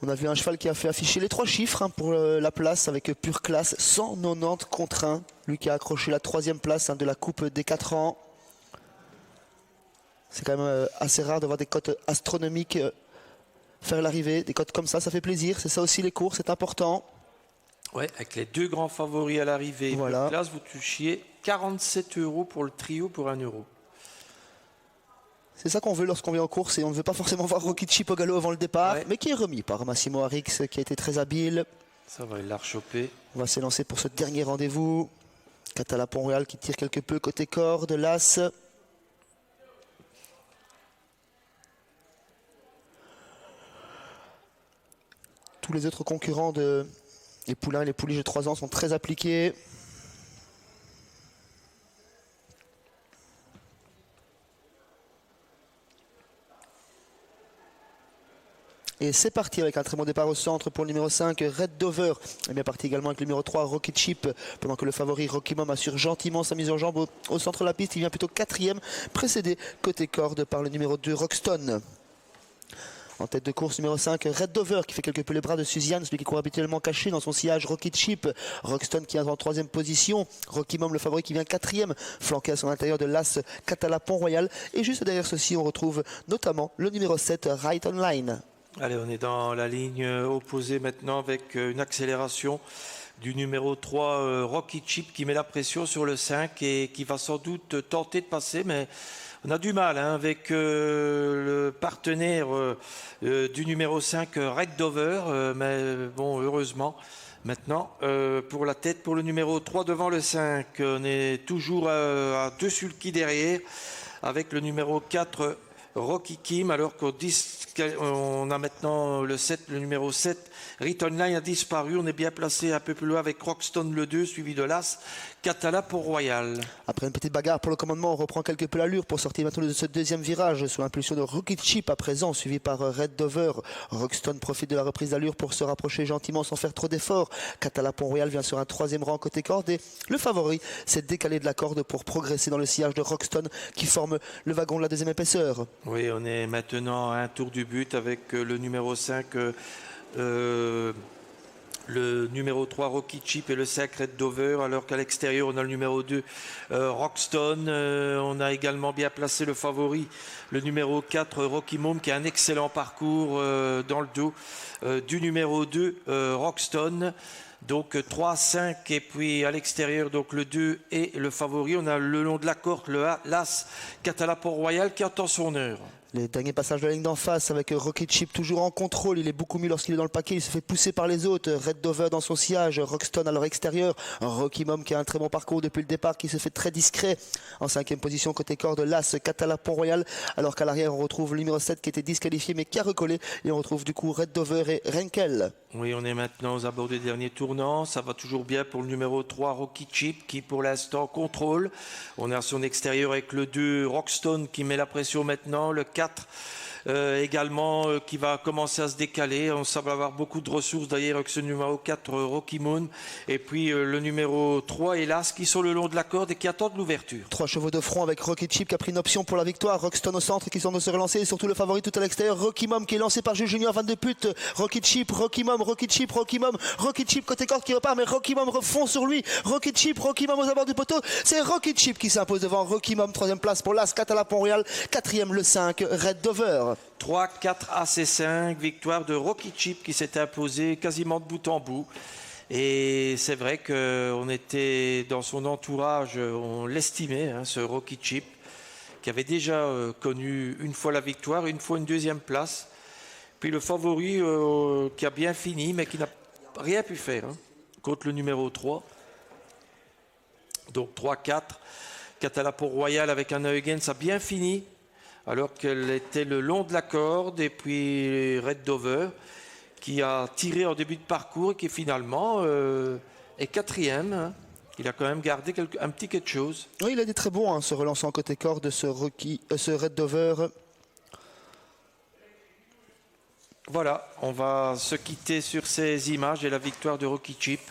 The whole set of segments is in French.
On a vu un cheval qui a fait afficher les 3 chiffres pour la place avec pure classe, 190 contre 1. Lui qui a accroché la 3e place de la Coupe des 4 ans. C'est quand même assez rare d'avoir des cotes astronomiques faire l'arrivée. Des cotes comme ça fait plaisir. C'est ça aussi les courses, c'est important. Ouais, avec les 2 grands favoris à l'arrivée. Voilà. Pure classe, vous touchiez 47 € pour le trio pour 1 €. C'est ça qu'on veut lorsqu'on vient en course et on ne veut pas forcément voir Rocky Chip au galop avant le départ, mais qui est remis par Massimo Arix qui a été très habile. Ça va, il l'a rechopé. On va s'élancer pour ce dernier rendez-vous. Catala Pont-Royal qui tire quelque peu côté corde, l'As. Tous les autres concurrents les poulains et les pouliches de 3 ans sont très appliqués. Et c'est parti avec un très bon départ au centre pour le numéro 5, Red Dover. Et bien parti également avec le numéro 3, Rocky Chip, pendant que le favori Rocky Mom assure gentiment sa mise en jambe au centre de la piste. Il vient plutôt 4e, précédé côté corde par le numéro 2, Rockstone. En tête de course, numéro 5, Red Dover qui fait quelque peu les bras de Suziane, celui qui court habituellement caché dans son sillage Rocky Chip. Rockstone qui est en 3e position. Rocky Mom, le favori qui vient 4e, flanqué à son intérieur de l'As Catala Pont-Royal. Et juste derrière ceci, on retrouve notamment le numéro 7, Right Online. Allez, on est dans la ligne opposée maintenant avec une accélération du numéro 3, Rocky Chip, qui met la pression sur le 5 et qui va sans doute tenter de passer, mais on a du mal avec le partenaire du numéro 5, Red Dover, mais bon, heureusement. Maintenant, pour la tête, pour le numéro 3 devant le 5, on est toujours à 2 sulky derrière, avec le numéro 4, Rocky Kim, alors qu'on a maintenant le 7, le numéro 7, Return Line a disparu. On est bien placé un peu plus loin avec Rockstone le 2, suivi de l'As Catala Pont-Royal. Après une petite bagarre pour le commandement, on reprend quelque peu l'allure pour sortir maintenant de ce deuxième virage sous l'impulsion de Rocky Chip à présent, suivi par Red Dover. Rockstone profite de la reprise d'allure pour se rapprocher gentiment sans faire trop d'efforts. Catala Pont-Royal vient sur un 3e rang côté corde et le favori s'est décalé de la corde pour progresser dans le sillage de Rockstone qui forme le wagon de la 2e épaisseur. Oui, on est maintenant à un tour du but avec le numéro 5, le numéro 3 Rocky Chip et le 5 Red Dover, alors qu'à l'extérieur on a le numéro 2 Rockstone. On a également bien placé le favori, le numéro 4 Rocky Mom, qui a un excellent parcours dans le dos du numéro 2 Rockstone. Donc 3, 5 et puis à l'extérieur donc le 2 et le favori. On a le long de la corde l'As Catala Pont-Royal qui attend son heure. Les derniers passages de la ligne d'en face avec Rocky Chip toujours en contrôle. Il est beaucoup mieux lorsqu'il est dans le paquet. Il se fait pousser par les autres. Red Dover dans son sillage. Rockstone à leur extérieur. Rocky Mom qui a un très bon parcours depuis le départ, qui se fait très discret. En 5e position côté corde, l'As Catala Pont-Royal. Alors qu'à l'arrière, on retrouve le numéro 7 qui était disqualifié mais qui a recollé. Et on retrouve du coup Red Dover et Renkel. Oui, on est maintenant aux abords des derniers tournants. Ça va toujours bien pour le numéro 3 Rocky Chip qui pour l'instant contrôle. On est à son extérieur avec le 2 Rockstone qui met la pression maintenant. Le 4 également qui va commencer à se décaler. On semble avoir beaucoup de ressources d'ailleurs avec ce numéro 4 Rocky Moon. Et puis le numéro 3 hélas qui sont le long de la corde et qui attendent l'ouverture. 3 chevaux de front avec Rocky Chip qui a pris une option pour la victoire. Rockstone au centre qui sont de se relancer et surtout le favori tout à l'extérieur. Rocky Mom qui est lancé par Jules Junior 22 putes. Rocky Chip, Rocky Mom, Rocky Chip, Rocky Mom, Rocky Chip côté corde qui repart mais Rocky Mom refond sur lui. Rocky Chip, Rocky Mom aux abords du poteau. C'est Rocky Chip qui s'impose devant Rocky Mom. 3e place pour l'As Catala Pont-Royal. 4e le 5 Red Dover. 3, 4 As et 5, victoire de Rocky Chip qui s'est imposé quasiment de bout en bout. Et c'est vrai qu'on était dans son entourage, on l'estimait, ce Rocky Chip, qui avait déjà connu une fois la victoire, une fois une 2e place. Puis le favori qui a bien fini, mais qui n'a rien pu faire contre le numéro 3. Donc 3, 4, Catala Pont-Royal avec un Huygens a bien fini, alors qu'elle était le long de la corde, et puis Red Dover qui a tiré en début de parcours et qui finalement est 4e. Il a quand même gardé un petit quelque chose. Oui, il a été très bon se relançant côté corde, ce Red Dover. Voilà, on va se quitter sur ces images et la victoire de Rocky Chip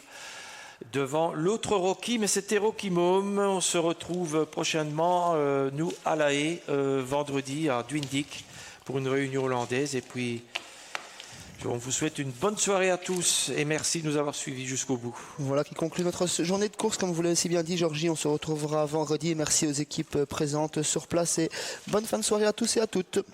devant l'autre Rocky, mais c'était Rocky Mom. On se retrouve prochainement, nous, à La Haye, vendredi à Duindic pour une réunion hollandaise. Et puis, On vous souhaite une bonne soirée à tous et merci de nous avoir suivis jusqu'au bout. Voilà qui conclut notre journée de course. Comme vous l'avez si bien dit, Georgie, on se retrouvera vendredi. Merci aux équipes présentes sur place et bonne fin de soirée à tous et à toutes.